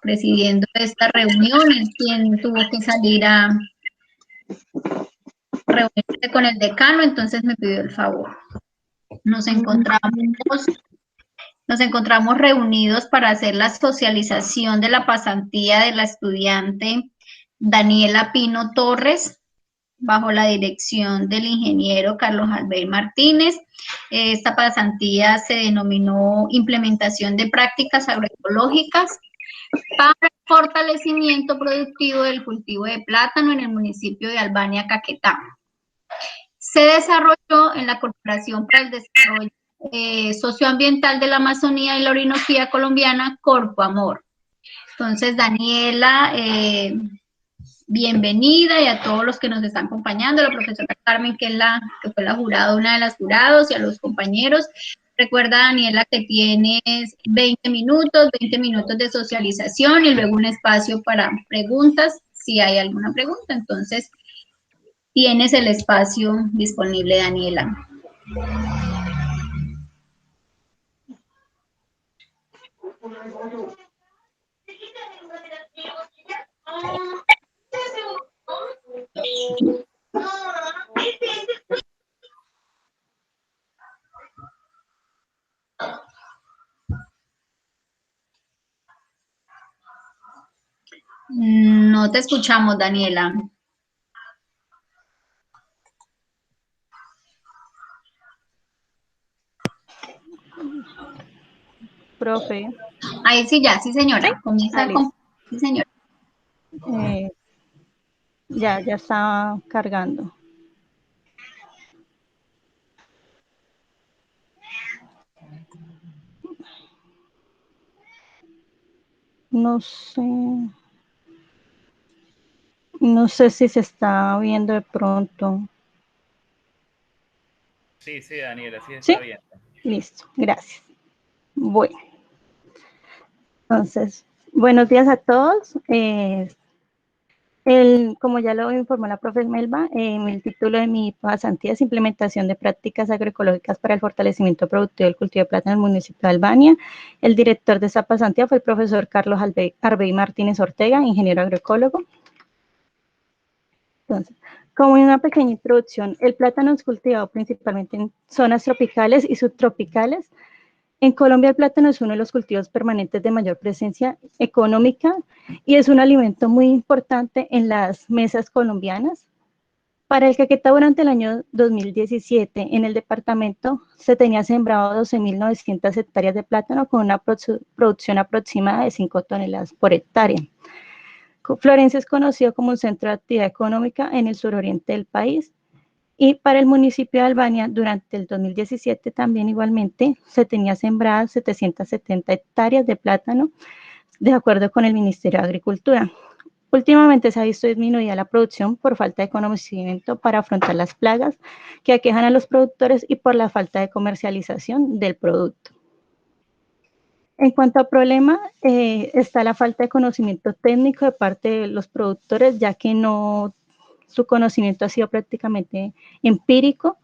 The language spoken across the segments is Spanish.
presidiendo esta reunión, es quien tuvo que salir a reunirse con el decano, entonces me pidió el favor. Nos encontramos reunidos para hacer la socialización de la pasantía de la estudiante Daniela Pino Torres, bajo la dirección del ingeniero Carlos Albert Martínez. Esta pasantía se denominó Implementación de Prácticas Agroecológicas para el fortalecimiento productivo del cultivo de plátano en el municipio de Albania, Caquetá. Se desarrolló en la Corporación para el Desarrollo Socioambiental de la Amazonía y la Orinoquía Colombiana, Corpo Amor. Entonces, Daniela, bienvenida, y a todos los que nos están acompañando, a la profesora Carmen, que fue la jurada, una de las jurados, y a los compañeros. Recuerda, Daniela, que tienes 20 minutos de socialización y luego un espacio para preguntas, si hay alguna pregunta. Entonces, tienes el espacio disponible, Daniela. No te escuchamos, Daniela. Profe. Ahí sí, ya, sí, señora. ¿Sí? Comienza con... Sí, señora. Ya está cargando. No sé si se está viendo de pronto. Sí, Daniela, sí está viendo. Listo, gracias. Bueno, entonces, buenos días a todos. Como ya lo informó la profe Melba, el título de mi pasantía es Implementación de Prácticas Agroecológicas para el Fortalecimiento Productivo del Cultivo de Plátano en el municipio de Albania. El director de esa pasantía fue el profesor Carlos Arbey Martínez Ortega, ingeniero agroecólogo. Entonces, como una pequeña introducción, el plátano es cultivado principalmente en zonas tropicales y subtropicales. En Colombia el plátano es uno de los cultivos permanentes de mayor presencia económica y es un alimento muy importante en las mesas colombianas. Para el Caquetá, durante el año 2017, en el departamento se tenía sembrado 12.900 hectáreas de plátano con una producción aproximada de 5 toneladas por hectárea. Florencia es conocido como un centro de actividad económica en el suroriente del país. Y para el municipio de Albania, durante el 2017 también igualmente se tenía sembradas 770 hectáreas de plátano, de acuerdo con el Ministerio de Agricultura. Últimamente se ha visto disminuida la producción por falta de conocimiento para afrontar las plagas que aquejan a los productores y por la falta de comercialización del producto. En cuanto a problema, está la falta de conocimiento técnico de parte de los productores, ya que su conocimiento ha sido prácticamente empírico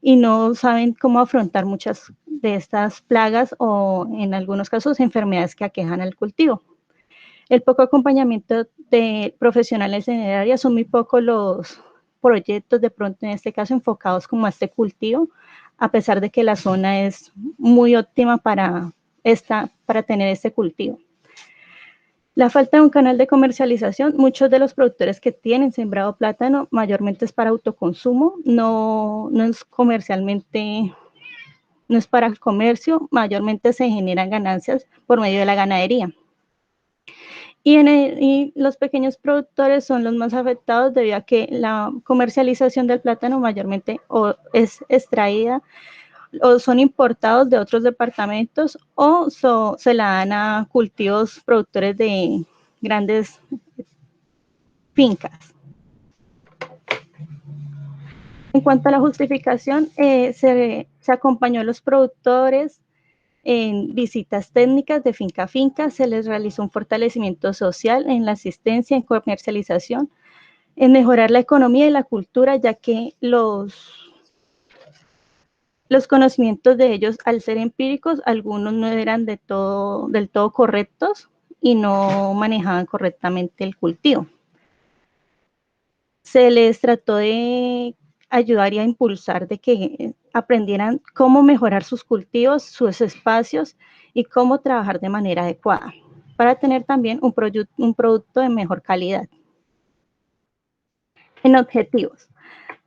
y no saben cómo afrontar muchas de estas plagas o en algunos casos enfermedades que aquejan al cultivo. El poco acompañamiento de profesionales en el área, son muy pocos los proyectos de pronto en este caso enfocados como a este cultivo, a pesar de que la zona es muy óptima para tener este cultivo. La falta de un canal de comercialización, muchos de los productores que tienen sembrado plátano mayormente es para autoconsumo, no es comercialmente, no es para el comercio, mayormente se generan ganancias por medio de la ganadería. Y los pequeños productores son los más afectados debido a que la comercialización del plátano mayormente o es extraída o son importados de otros departamentos o se la dan a cultivos productores de grandes fincas. En cuanto a la justificación, se acompañó a los productores en visitas técnicas de finca a finca, se les realizó un fortalecimiento social en la asistencia, en comercialización, en mejorar la economía y la cultura, ya que los conocimientos de ellos, al ser empíricos, algunos no eran del todo correctos y no manejaban correctamente el cultivo. Se les trató de ayudar y a impulsar de que aprendieran cómo mejorar sus cultivos, sus espacios y cómo trabajar de manera adecuada para tener también un producto de mejor calidad. En objetivos.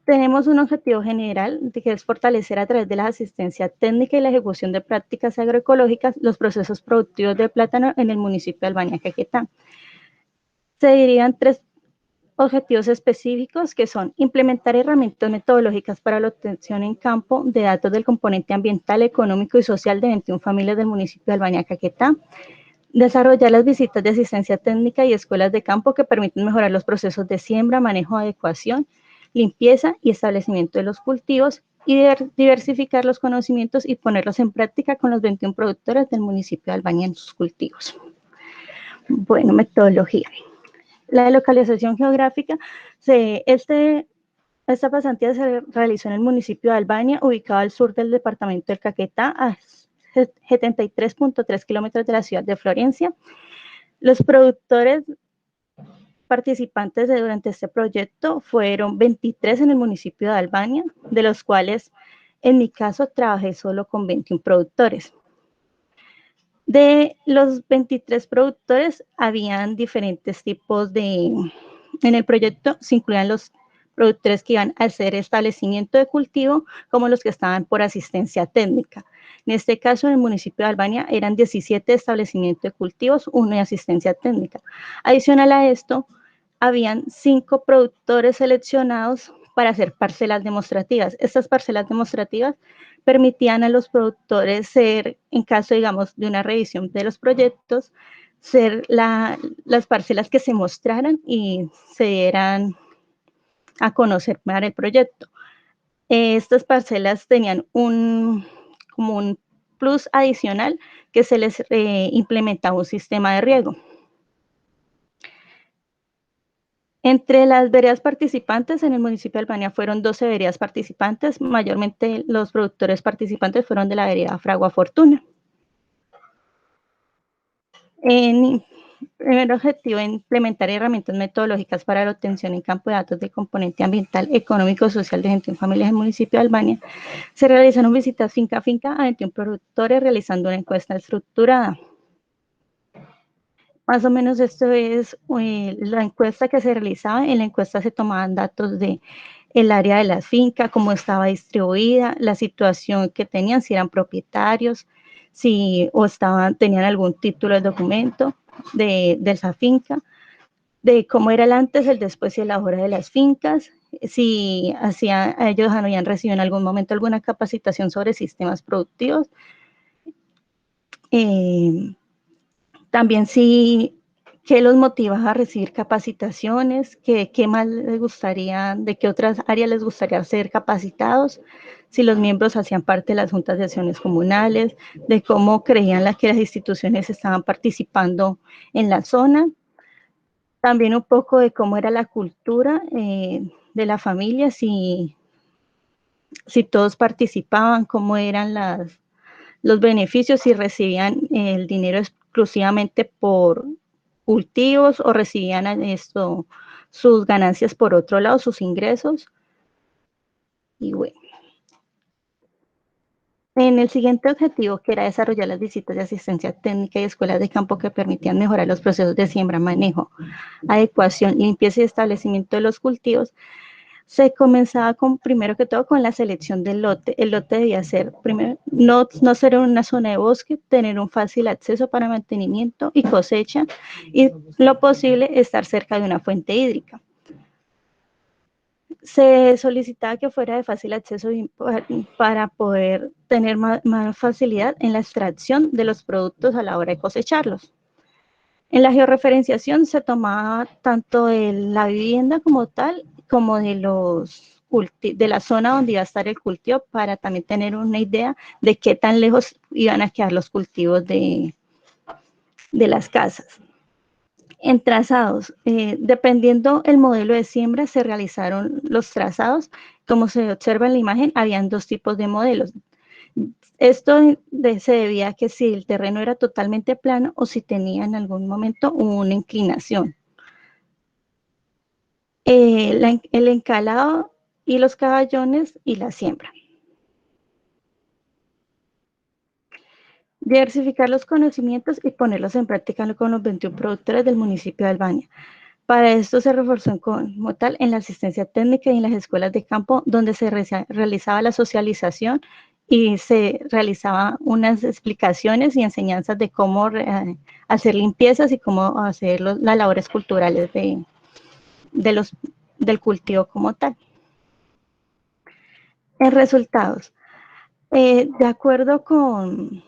Tenemos un objetivo general que es fortalecer a través de la asistencia técnica y la ejecución de prácticas agroecológicas los procesos productivos de plátano en el municipio de Albania, Caquetá. Se dirían 3 objetivos específicos que son implementar herramientas metodológicas para la obtención en campo de datos del componente ambiental, económico y social de 21 familias del municipio de Albania, Caquetá. Desarrollar las visitas de asistencia técnica y escuelas de campo que permiten mejorar los procesos de siembra, manejo, adecuación, limpieza y establecimiento de los cultivos y diversificar los conocimientos y ponerlos en práctica con los 21 productores del municipio de Albania en sus cultivos. Bueno, metodología. La localización geográfica, esta pasantía se realizó en el municipio de Albania, ubicado al sur del departamento del Caquetá, a 73.3 kilómetros de la ciudad de Florencia. Los productores participantes durante este proyecto fueron 23 en el municipio de Albania, de los cuales en mi caso trabajé solo con 21 productores. De los 23 productores, habían diferentes tipos en el proyecto se incluían los productores que iban a hacer establecimiento de cultivo, como los que estaban por asistencia técnica. En este caso, en el municipio de Albania, eran 17 establecimientos de cultivos, 1 de asistencia técnica. Adicional a esto, habían 5 productores seleccionados para hacer parcelas demostrativas. Estas parcelas demostrativas permitían a los productores ser, en caso, digamos, de una revisión de los proyectos, ser las parcelas que se mostraran y se dieran a conocer para el proyecto. Estas parcelas tenían como un plus adicional que se les implementaba un sistema de riego. Entre las veredas participantes en el municipio de Albania fueron 12 veredas participantes, mayormente los productores participantes fueron de la vereda Fragua Fortuna. En primer objetivo, implementar herramientas metodológicas para la obtención en campo de datos de componente ambiental, económico y social de 21 familias del municipio de Albania. Se realizaron visitas finca a finca a 21 productores realizando una encuesta estructurada. Más o menos esto es la encuesta que se realizaba. En la encuesta se tomaban datos de el área de la finca, cómo estaba distribuida, la situación que tenían, si eran propietarios, tenían algún título de documento de esa finca, de cómo era el antes, el después y el ahora de las fincas, si ellos habían recibido en algún momento alguna capacitación sobre sistemas productivos. También qué los motiva a recibir capacitaciones, qué más les gustaría, de qué otras áreas les gustaría ser capacitados, si los miembros hacían parte de las juntas de acciones comunales, de cómo creían que las instituciones estaban participando en la zona. También un poco de cómo era la cultura de la familia, si todos participaban, cómo eran los beneficios, si recibían el dinero exclusivamente por cultivos o recibían sus ganancias por otro lado, sus ingresos. Y bueno. En el siguiente objetivo, que era desarrollar las visitas de asistencia técnica y escuelas de campo que permitían mejorar los procesos de siembra, manejo, adecuación, limpieza y establecimiento de los cultivos, se comenzaba primero que todo con la selección del lote. El lote debía ser, primero, no ser en una zona de bosque, tener un fácil acceso para mantenimiento y cosecha, y lo posible estar cerca de una fuente hídrica. Se solicitaba que fuera de fácil acceso para poder tener más facilidad en la extracción de los productos a la hora de cosecharlos. En la georreferenciación se tomaba tanto de la vivienda como tal, como de la zona donde iba a estar el cultivo, para también tener una idea de qué tan lejos iban a quedar los cultivos de las casas. En trazados, dependiendo el modelo de siembra, se realizaron los trazados. Como se observa en la imagen, habían 2 tipos de modelos. Esto se debía a que si el terreno era totalmente plano o si tenía en algún momento una inclinación. El encalado y los caballones y la siembra. Diversificar los conocimientos y ponerlos en práctica con los 21 productores del municipio de Albania. Para esto se reforzó como tal en la asistencia técnica y en las escuelas de campo, donde se realizaba la socialización y se realizaban unas explicaciones y enseñanzas de cómo hacer limpiezas y cómo hacer las labores culturales del cultivo como tal. En resultados, de acuerdo con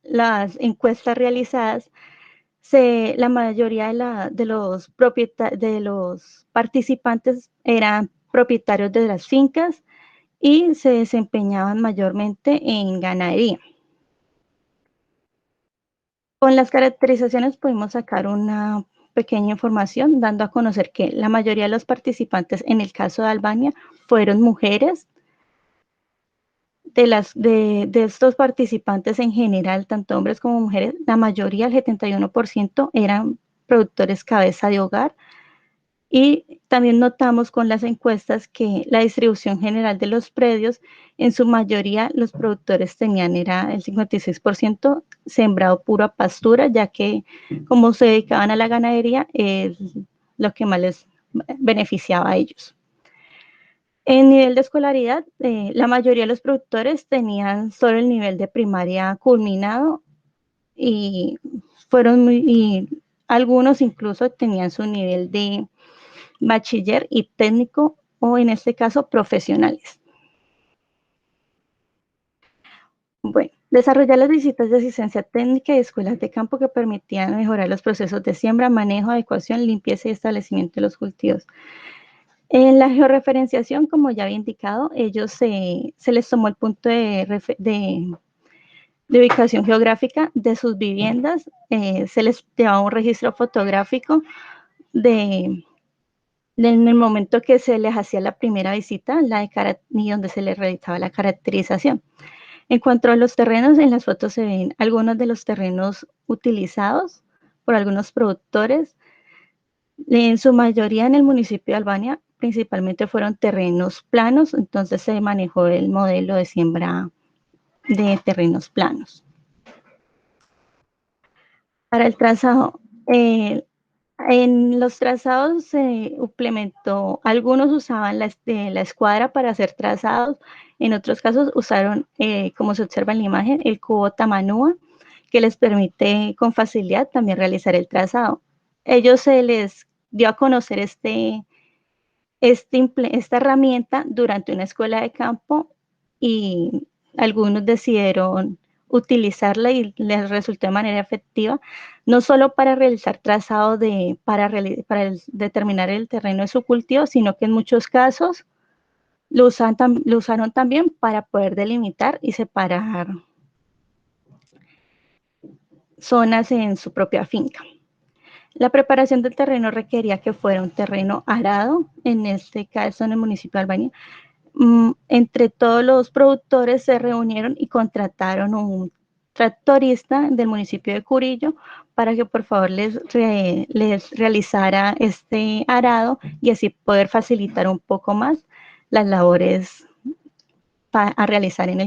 las encuestas realizadas, la mayoría de los participantes eran propietarios de las fincas y se desempeñaban mayormente en ganadería. Con las caracterizaciones pudimos sacar una pequeña información dando a conocer que la mayoría de los participantes en el caso de Albania fueron mujeres. De estos participantes en general, tanto hombres como mujeres, la mayoría, el 71%, eran productores cabeza de hogar. Y también notamos con las encuestas que la distribución general de los predios, en su mayoría los productores tenían, era el 56% sembrado pura pastura, ya que como se dedicaban a la ganadería, es lo que más les beneficiaba a ellos. En nivel de escolaridad, la mayoría de los productores tenían solo el nivel de primaria culminado y algunos incluso tenían su nivel de bachiller y técnico o en este caso profesionales. Bueno, desarrollar las visitas de asistencia técnica y escuelas de campo que permitían mejorar los procesos de siembra, manejo, adecuación, limpieza y establecimiento de los cultivos. En la georreferenciación, como ya había indicado, ellos se les tomó el punto de ubicación geográfica de sus viviendas, se les llevaba un registro fotográfico en el momento que se les hacía la primera visita y donde se les realizaba la caracterización. En cuanto a los terrenos, en las fotos se ven algunos de los terrenos utilizados por algunos productores. En su mayoría en el municipio de Albania, principalmente fueron terrenos planos, entonces se manejó el modelo de siembra de terrenos planos. Para el trazado, en los trazados se implementó, algunos usaban la escuadra para hacer trazados, en otros casos usaron, como se observa en la imagen, el cubo Tamanúa, que les permite con facilidad también realizar el trazado. Ellos se les dio a conocer esta herramienta durante una escuela de campo y algunos decidieron utilizarla y les resultó de manera efectiva, no solo para realizar trazado para determinar el terreno de su cultivo, sino que en muchos casos lo usaron también para poder delimitar y separar zonas en su propia finca. La preparación del terreno requería que fuera un terreno arado, en este caso en el municipio de Albania. Entre todos los productores se reunieron y contrataron un tractorista del municipio de Curillo para que por favor les realizara este arado y así poder facilitar un poco más las labores a realizar en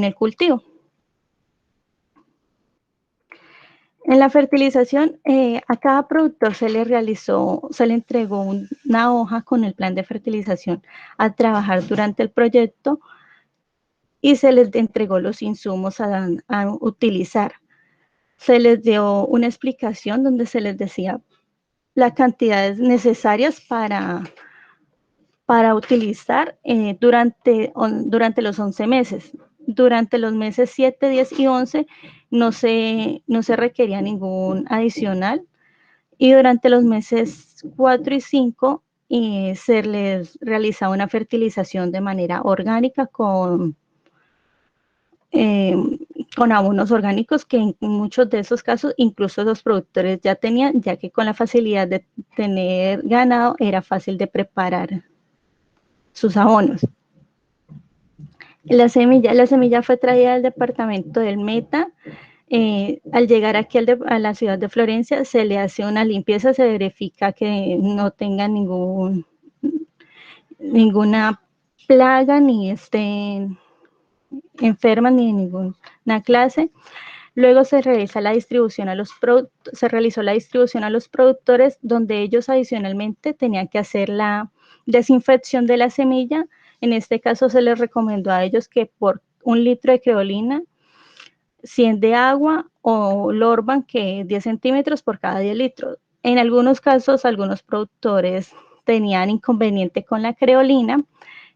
el cultivo. En la fertilización, a cada productor se le entregó una hoja con el plan de fertilización a trabajar durante el proyecto y se les entregó los insumos a utilizar. Se les dio una explicación donde se les decía las cantidades necesarias para utilizar durante los 11 meses. Durante los meses 7, 10 y 11 no se requería ningún adicional y durante los meses 4 y 5 se les realizaba una fertilización de manera orgánica con abonos orgánicos que en muchos de esos casos incluso los productores ya tenían, ya que con la facilidad de tener ganado era fácil de preparar sus abonos. La semilla fue traída al departamento del Meta. Al llegar aquí a la ciudad de Florencia, se le hace una limpieza, se verifica que no tenga ninguna plaga, ni estén enfermas, ni de ninguna clase. Luego se realiza la distribución se realizó la distribución a los productores, donde ellos adicionalmente tenían que hacer la desinfección de la semilla. En este caso se les recomendó a ellos que por 1 litro de creolina, 100 de agua, o Lorban, que 10 centímetros por cada 10 litros. En algunos casos, algunos productores tenían inconveniente con la creolina,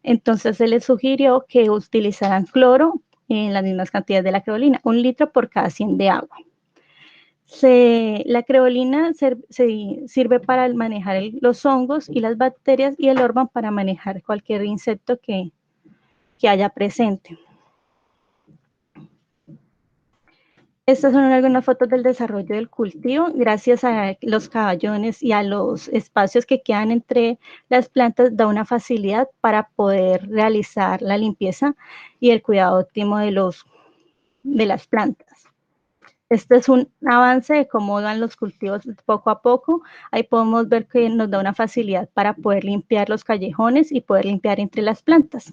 entonces se les sugirió que utilizaran cloro en las mismas cantidades de la creolina, 1 litro por cada 100 de agua. La creolina sirve para manejar los hongos y las bacterias, y el Lorban para manejar cualquier insecto que haya presente. Estas son algunas fotos del desarrollo del cultivo. Gracias a los caballones y a los espacios que quedan entre las plantas, da una facilidad para poder realizar la limpieza y el cuidado óptimo de las plantas. Este es un avance de cómo van los cultivos poco a poco. Ahí podemos ver que nos da una facilidad para poder limpiar los callejones y poder limpiar entre las plantas.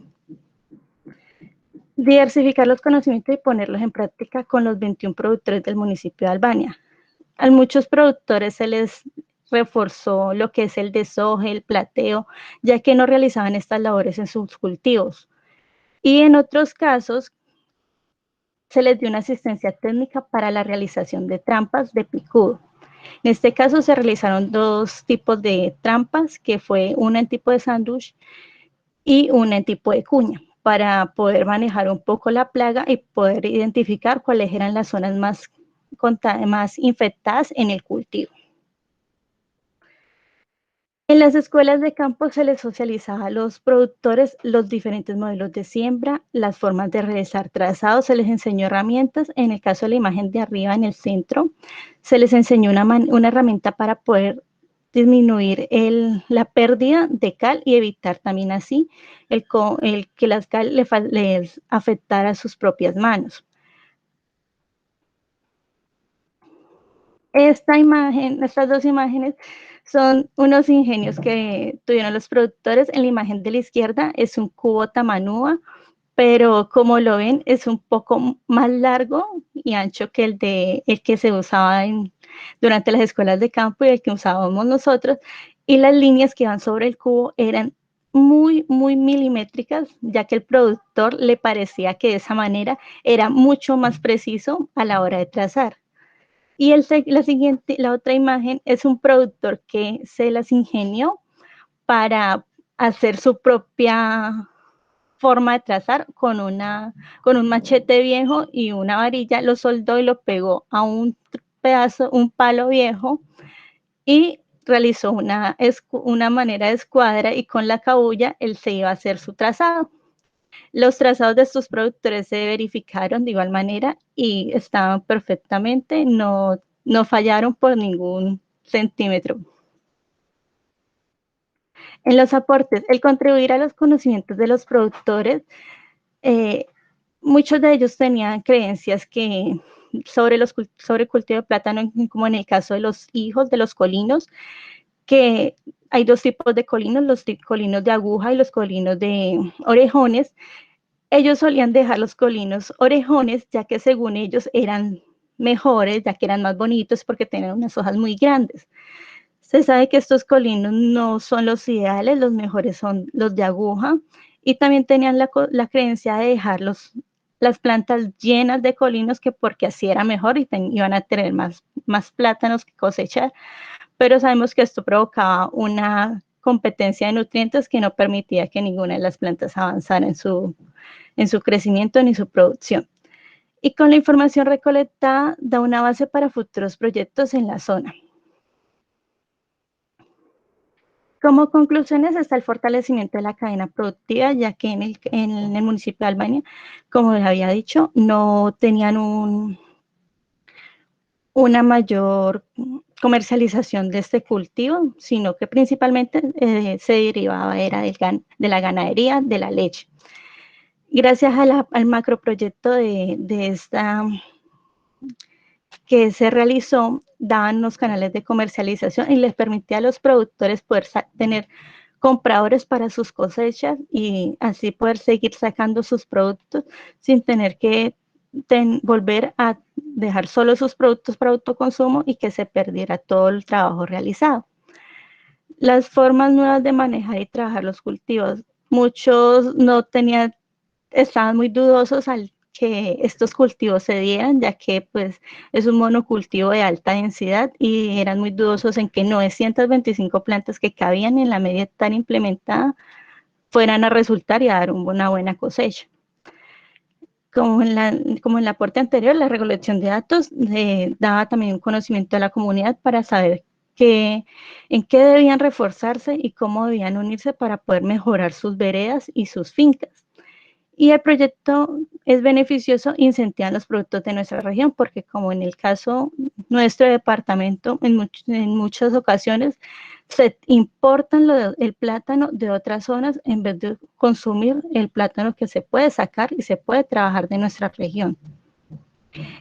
Diversificar los conocimientos y ponerlos en práctica con los 21 productores del municipio de Albania. A muchos productores se les reforzó lo que es el desoje, el plateo, ya que no realizaban estas labores en sus cultivos. Y en otros casos, se les dio una asistencia técnica para la realización de trampas de picudo. En este caso se realizaron 2 tipos de trampas, que fue una en tipo de sándwich y una en tipo de cuña, para poder manejar un poco la plaga y poder identificar cuáles eran las zonas más infectadas en el cultivo. En las escuelas de campo se les socializaba a los productores los diferentes modelos de siembra, las formas de realizar trazados, se les enseñó herramientas. En el caso de la imagen de arriba en el centro, se les enseñó una herramienta para poder disminuir la pérdida de cal y evitar también así el que las cal les afectara sus propias manos. Estas 2 imágenes son unos ingenios que tuvieron los productores. En la imagen de la izquierda es un cubo tamanúa, pero como lo ven es un poco más largo y ancho que el que se usaba durante las escuelas de campo y el que usábamos nosotros, y las líneas que van sobre el cubo eran muy, muy milimétricas, ya que el productor le parecía que de esa manera era mucho más preciso a la hora de trazar. Y la otra imagen es un productor que se las ingenió para hacer su propia forma de trazar con un machete viejo y una varilla, lo soldó y lo pegó a un palo viejo, y realizó una manera de escuadra, y con la cabulla él se iba a hacer su trazado. Los trazados de estos productores se verificaron de igual manera y estaban perfectamente, no fallaron por ningún centímetro. En los aportes, el contribuir a los conocimientos de los productores, muchos de ellos tenían creencias sobre el cultivo de plátano, como en el caso de los hijos de los colinos, que hay 2 tipos de colinos, los colinos de aguja y los colinos de orejones. Ellos solían dejar los colinos orejones, ya que según ellos eran mejores, ya que eran más bonitos porque tenían unas hojas muy grandes. Se sabe que estos colinos no son los ideales, los mejores son los de aguja, y también tenían la creencia de dejar las plantas llenas de colinos, que porque así era mejor y iban a tener más plátanos que cosechar, pero sabemos que esto provocaba una competencia de nutrientes que no permitía que ninguna de las plantas avanzara en su crecimiento ni su producción. Y con la información recolectada da una base para futuros proyectos en la zona. Como conclusiones está el fortalecimiento de la cadena productiva, ya que en el municipio de Albania, como les había dicho, no tenían una mayor comercialización de este cultivo, sino que principalmente se derivaba era de la ganadería, de la leche. Gracias al macroproyecto que se realizó, daban unos canales de comercialización y les permitía a los productores poder tener compradores para sus cosechas y así poder seguir sacando sus productos sin tener que volver a dejar solo sus productos para autoconsumo y que se perdiera todo el trabajo realizado. Las formas nuevas de manejar y trabajar los cultivos. Muchos no tenían, estaban muy dudosos al que estos cultivos se dieran, ya que pues es un monocultivo de alta densidad y eran muy dudosos en que 925 plantas que cabían en la media hectárea implementada fueran a resultar y a dar una buena cosecha. Como en la aporte anterior, la recolección de datos daba también un conocimiento a la comunidad para saber en qué debían reforzarse y cómo debían unirse para poder mejorar sus veredas y sus fincas. Y el proyecto es beneficioso, incentivan los productos de nuestra región, porque como en el caso nuestro departamento, en muchas ocasiones se importan el plátano de otras zonas en vez de consumir el plátano que se puede sacar y se puede trabajar de nuestra región.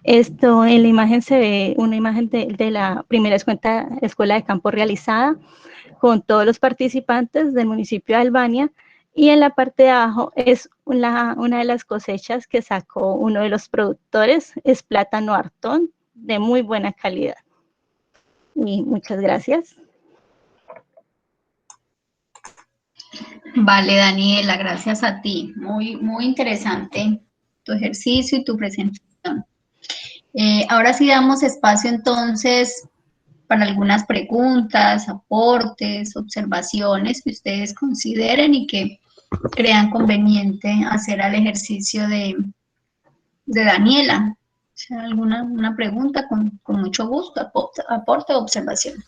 Esto en la imagen se ve una imagen de la primera escuela de campo realizada con todos los participantes del municipio de Albania, y en la parte de abajo es una de las cosechas que sacó uno de los productores, es plátano Artón, de muy buena calidad. Y muchas gracias. Vale, Daniela, gracias a ti. Muy, muy interesante tu ejercicio y tu presentación. Ahora sí damos espacio entonces para algunas preguntas, aportes, observaciones que ustedes consideren y que crean conveniente hacer al ejercicio de Daniela. Si hay alguna pregunta, con mucho gusto, aporte o observación.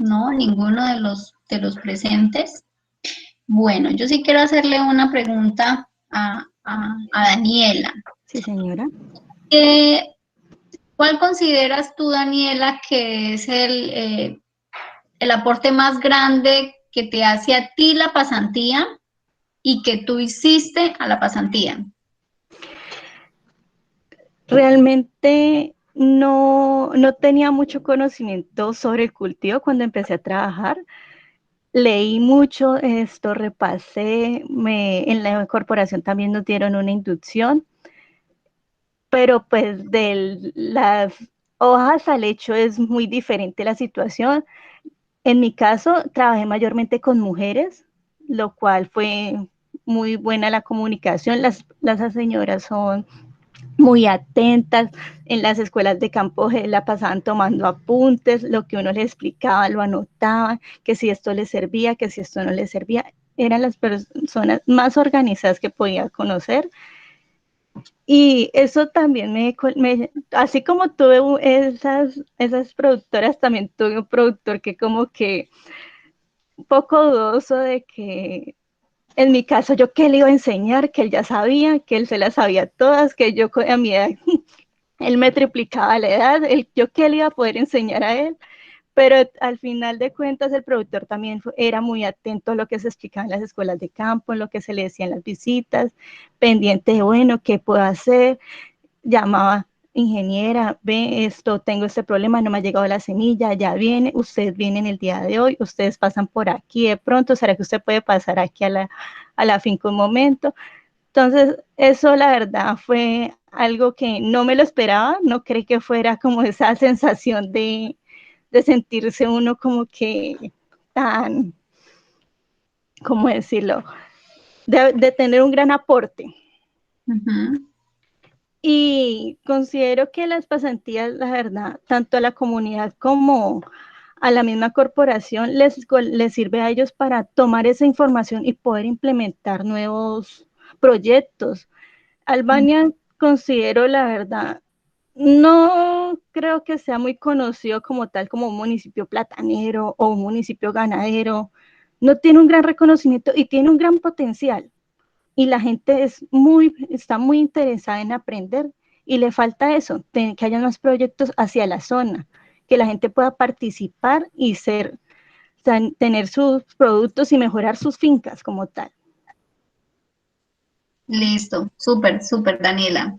No, ninguno de los presentes. Bueno, yo sí quiero hacerle una pregunta a Daniela. Sí, señora. ¿Cuál consideras tú, Daniela, que es el aporte más grande que te hace a ti la pasantía y que tú hiciste a la pasantía? Realmente no tenía mucho conocimiento sobre el cultivo cuando empecé a trabajar. Leí mucho esto, repasé, en la corporación también nos dieron una inducción, pero pues de las hojas al hecho es muy diferente la situación. En mi caso, trabajé mayormente con mujeres, lo cual fue muy buena la comunicación. Las señoras son muy atentas, en las escuelas de campo la pasaban tomando apuntes, lo que uno les explicaba lo anotaban, que si esto les servía, que si esto no les servía. Eran las personas más organizadas que podía conocer. Y eso también así como tuve esas productoras, también tuve un productor que como que un poco dudoso de que en mi caso yo qué le iba a enseñar, que él ya sabía, que él se las sabía todas, que yo a mi edad él me triplicaba la edad, yo qué le iba a poder enseñar a él, pero al final de cuentas el productor también era muy atento a lo que se explicaba en las escuelas de campo, en lo que se le decía en las visitas, pendiente de, bueno, ¿qué puedo hacer? Llamaba, ingeniera, ve esto, tengo este problema, no me ha llegado la semilla, ya viene, ustedes vienen el día de hoy, ustedes pasan por aquí de pronto, ¿será que usted puede pasar aquí a la finca un momento? Entonces, eso la verdad fue algo que no me lo esperaba, no creí que fuera como esa sensación de sentirse uno como que tan, ¿cómo decirlo? De tener un gran aporte. Uh-huh. Y considero que las pasantías, la verdad, tanto a la comunidad como a la misma corporación les sirve a ellos para tomar esa información y poder implementar nuevos proyectos. Albania, considero la verdad, no creo que sea muy conocido como tal, como un municipio platanero o un municipio ganadero. no tiene un gran reconocimiento y tiene un gran potencial. Y la gente está muy interesada en aprender y le falta eso, que haya más proyectos hacia la zona, que la gente pueda participar y tener sus productos y mejorar sus fincas como tal. Listo, súper, súper, Daniela.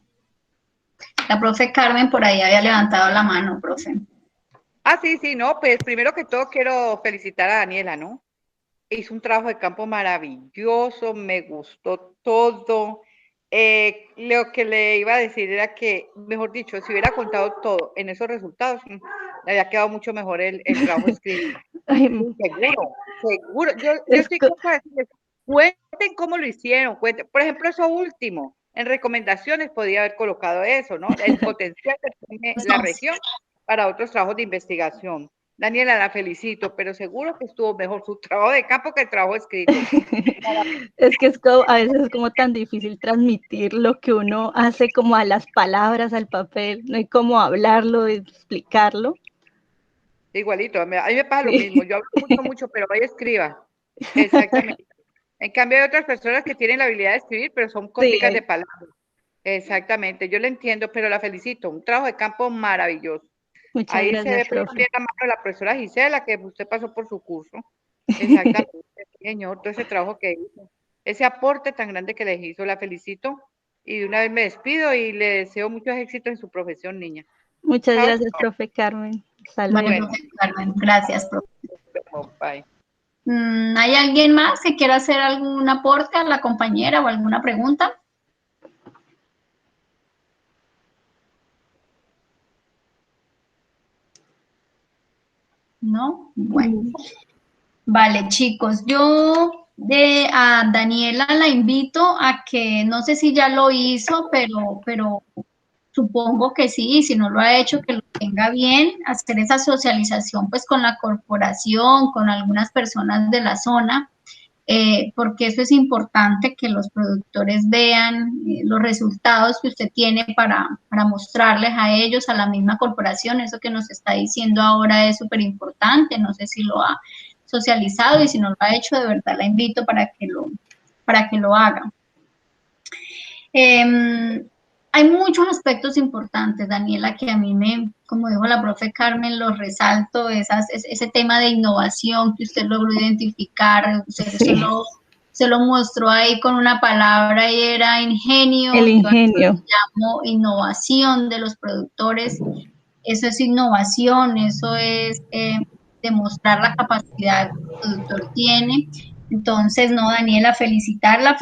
La profe Carmen por ahí había levantado la mano, profe. Ah, sí, sí, no, pues primero que todo quiero felicitar a Daniela, ¿no? Hizo un trabajo de campo maravilloso, me gustó todo. Lo que le iba a decir era que, mejor dicho, si hubiera contado todo en esos resultados, le había quedado mucho mejor el trabajo escrito. Seguro, seguro. Yo estoy para decirles, cuenten cómo lo hicieron, cuenten. Por ejemplo, eso último, en recomendaciones podía haber colocado eso, ¿no? El potencial que tiene la región para otros trabajos de investigación. Daniela, la felicito, pero seguro que estuvo mejor su trabajo de campo que el trabajo escrito. Es que a veces es como tan difícil transmitir lo que uno hace como a las palabras, al papel, no hay cómo hablarlo, explicarlo. Igualito, a mí me pasa lo mismo, yo hablo mucho, pero ahí escriba. Exactamente. En cambio hay otras personas que tienen la habilidad de escribir, pero son corticas de palabras. Exactamente, yo le entiendo, pero la felicito, un trabajo de campo maravilloso. Muchas Ahí gracias, se ve profe. también la mano de la profesora Gisela, que usted pasó por su curso. Exactamente, señor, todo ese trabajo que hizo, ese aporte tan grande que le hizo, la felicito y de una vez me despido y le deseo muchos éxitos en su profesión, niña. Muchas gracias, profe Carmen. Hasta luego. Bueno, profe Carmen, gracias, profe. Bye. ¿Hay alguien más que quiera hacer algún aporte a la compañera o alguna pregunta? ¿No? Bueno. Vale, chicos, yo a Daniela la invito a que, no sé si ya lo hizo, pero supongo que sí, y si no lo ha hecho, que lo tenga bien, hacer esa socialización pues con la corporación, con algunas personas de la zona, porque eso es importante que los productores vean los resultados que usted tiene para mostrarles a ellos, a la misma corporación. Eso que nos está diciendo ahora es súper importante, no sé si lo ha socializado y si no lo ha hecho, de verdad la invito para que lo haga. Hay muchos aspectos importantes, Daniela, que a mí como dijo la profe Carmen, los resalto, ese tema de innovación que usted logró identificar, usted se lo mostró ahí con una palabra y era ingenio. El ingenio. Yo llamo innovación de los productores. Eso es innovación, eso es demostrar la capacidad que el productor tiene. Entonces, no, Daniela, felicitarla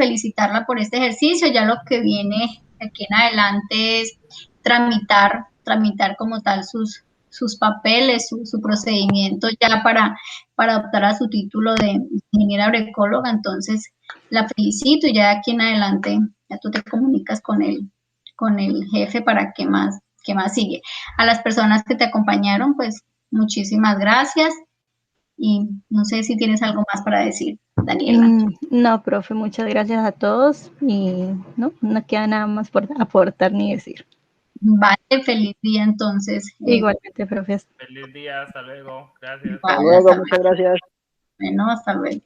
por este ejercicio. Ya lo que viene aquí en adelante es tramitar como tal sus papeles, su procedimiento ya para optar a su título de ingeniera agroecóloga. Entonces, la felicito y ya de aquí en adelante ya tú te comunicas con el jefe para qué más sigue. A las personas que te acompañaron, pues muchísimas gracias. Y no sé si tienes algo más para decir, Daniela. No, profe, muchas gracias a todos y no queda nada más por aportar ni decir. Vale, feliz día entonces. Igualmente, profe. Feliz día, hasta luego. Gracias. Vale, Hasta luego, muchas gracias. Bueno, hasta luego.